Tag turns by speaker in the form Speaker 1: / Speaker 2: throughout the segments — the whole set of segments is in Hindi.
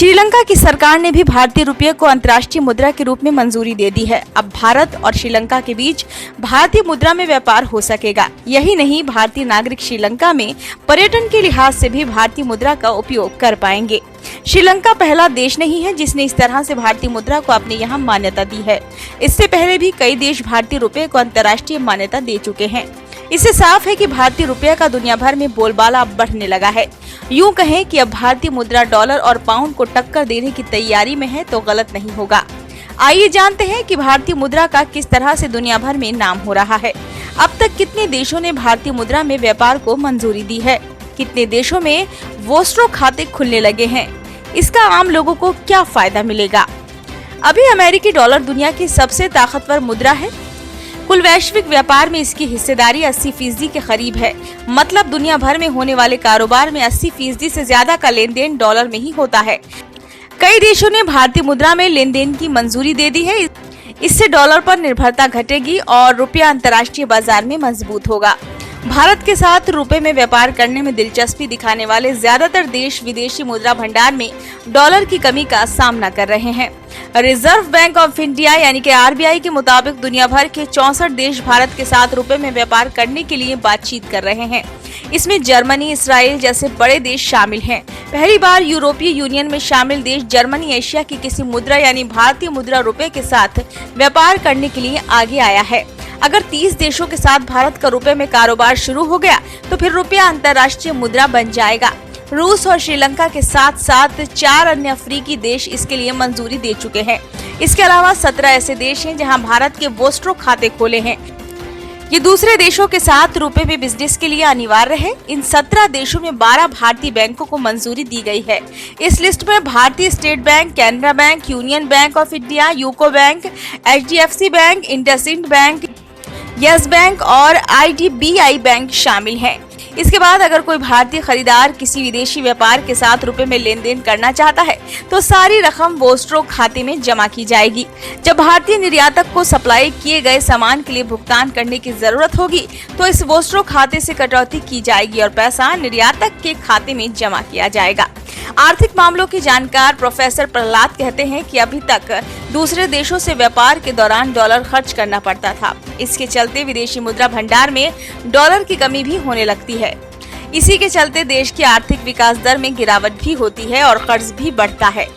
Speaker 1: श्रीलंका की सरकार ने भी भारतीय रुपये को अंतर्राष्ट्रीय मुद्रा के रूप में मंजूरी दे दी है। अब भारत और श्रीलंका के बीच भारतीय मुद्रा में व्यापार हो सकेगा। यही नहीं, भारतीय नागरिक श्रीलंका में पर्यटन के लिहाज से भी भारतीय मुद्रा का उपयोग कर पाएंगे। श्रीलंका पहला देश नहीं है जिसने इस तरह से भारतीय मुद्रा को अपने यहाँ मान्यता दी है। इससे पहले भी कई देश भारतीय रुपये को अंतर्राष्ट्रीय मान्यता दे चुके हैं। इससे साफ है कि भारतीय रुपये का दुनिया भर में बोलबाला अब बढ़ने लगा है। यूं कहें कि अब भारतीय मुद्रा डॉलर और पाउंड को टक्कर देने की तैयारी में है तो गलत नहीं होगा। आइए जानते हैं कि भारतीय मुद्रा का किस तरह से दुनिया भर में नाम हो रहा है। अब तक कितने देशों ने भारतीय मुद्रा में व्यापार को मंजूरी दी है, कितने देशों में वोस्ट्रो खाते खुलने लगे हैं, इसका आम लोगों को क्या फायदा मिलेगा। अभी अमेरिकी डॉलर दुनिया की सबसे ताकतवर मुद्रा है। कुल वैश्विक व्यापार में इसकी हिस्सेदारी 80% के करीब है। मतलब दुनिया भर में होने वाले कारोबार में 80% से ज्यादा का लेन देन डॉलर में ही होता है। कई देशों ने भारतीय मुद्रा में लेन देन की मंजूरी दे दी है। इससे डॉलर पर निर्भरता घटेगी और रुपया अंतर्राष्ट्रीय बाजार में मजबूत होगा। भारत के साथ रुपए में व्यापार करने में दिलचस्पी दिखाने वाले ज्यादातर देश विदेशी मुद्रा भंडार में डॉलर की कमी का सामना कर रहे हैं। रिजर्व बैंक ऑफ इंडिया यानी कि आरबीआई के मुताबिक दुनिया भर के 64 देश भारत के साथ रुपए में व्यापार करने के लिए बातचीत कर रहे हैं। इसमें जर्मनी, इसराइल जैसे बड़े देश शामिल हैं। पहली बार यूरोपीय यूनियन में शामिल देश जर्मनी एशिया की किसी मुद्रा यानी भारतीय मुद्रा रुपए के साथ व्यापार करने के लिए आगे आया है। अगर 30 देशों के साथ भारत का रुपए में कारोबार शुरू हो गया तो फिर रुपया अंतर्राष्ट्रीय मुद्रा बन जाएगा। रूस और श्रीलंका के साथ साथ 4 अन्य अफ्रीकी देश इसके लिए मंजूरी दे चुके हैं। इसके अलावा 17 ऐसे देश हैं जहां भारत के वोस्ट्रो खाते खोले हैं। ये दूसरे देशों के साथ रुपए में बिजनेस के लिए अनिवार्य है। इन 17 देशों में 12 भारतीय बैंकों को मंजूरी दी गई है। इस लिस्ट में भारतीय state bank, Canara bank, union bank of India, UCO bank, HDFC bank, IndusInd bank, yes bank और IDBI बैंक शामिल हैं। इसके बाद अगर कोई भारतीय खरीदार किसी विदेशी व्यापार के साथ रुपए में लेन देन करना चाहता है तो सारी रकम वोस्ट्रो खाते में जमा की जाएगी। जब भारतीय निर्यातक को सप्लाई किए गए सामान के लिए भुगतान करने की जरूरत होगी तो इस वोस्ट्रो खाते से कटौती की जाएगी और पैसा निर्यातक के खाते में जमा किया जाएगा। आर्थिक मामलों के जानकार प्रोफेसर प्रहलाद कहते हैं कि अभी तक दूसरे देशों से व्यापार के दौरान डॉलर खर्च करना पड़ता था। इसके चलते विदेशी मुद्रा भंडार में डॉलर की कमी भी होने लगती है। इसी के चलते देश की आर्थिक विकास दर में गिरावट भी होती है और कर्ज भी बढ़ता है।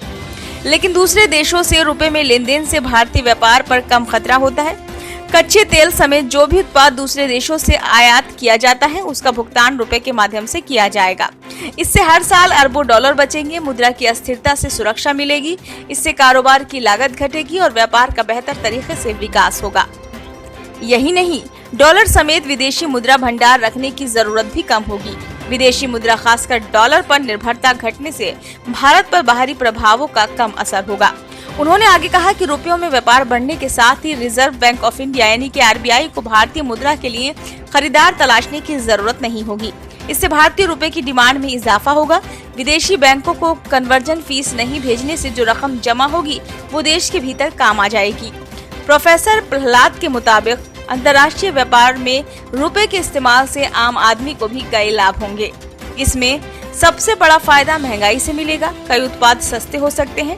Speaker 1: लेकिन दूसरे देशों से रुपए में लेन देन से भारतीय व्यापार पर कम खतरा होता है। कच्चे तेल समेत जो भी उत्पाद दूसरे देशों से आयात किया जाता है उसका भुगतान रुपए के माध्यम से किया जाएगा। इससे हर साल अरबों डॉलर बचेंगे, मुद्रा की अस्थिरता से सुरक्षा मिलेगी। इससे कारोबार की लागत घटेगी और व्यापार का बेहतर तरीके से विकास होगा। यही नहीं, डॉलर समेत विदेशी मुद्रा भंडार रखने की जरूरत भी कम होगी। विदेशी मुद्रा खासकर डॉलर पर निर्भरता घटने से भारत पर बाहरी प्रभावों का कम असर होगा। उन्होंने आगे कहा कि रुपयों में व्यापार बढ़ने के साथ ही रिजर्व बैंक ऑफ इंडिया यानी कि आरबीआई को भारतीय मुद्रा के लिए खरीदार तलाशने की जरूरत नहीं होगी। इससे भारतीय रुपए की डिमांड में इजाफा होगा। विदेशी बैंकों को कन्वर्जन फीस नहीं भेजने से जो रकम जमा होगी वो देश के भीतर काम आ जाएगी। प्रोफेसर प्रहलाद के मुताबिक अंतर्राष्ट्रीय व्यापार में रुपए के इस्तेमाल से आम आदमी को भी कई लाभ होंगे। इसमें सबसे बड़ा फायदा महंगाई से मिलेगा। कई उत्पाद सस्ते हो सकते हैं।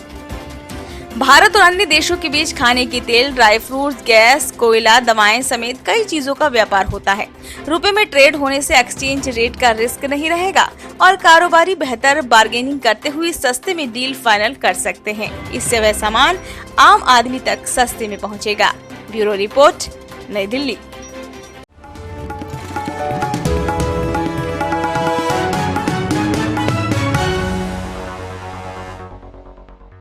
Speaker 1: भारत और अन्य देशों के बीच खाने की तेल, ड्राई फ्रूट्स, गैस, कोयला, दवाएं समेत कई चीजों का व्यापार होता है। रुपए में ट्रेड होने से एक्सचेंज रेट का रिस्क नहीं रहेगा और कारोबारी बेहतर बार्गेनिंग करते हुए सस्ते में डील फाइनल कर सकते हैं। इससे वह सामान आम आदमी तक सस्ते में पहुंचेगा। ब्यूरो रिपोर्ट, नई दिल्ली।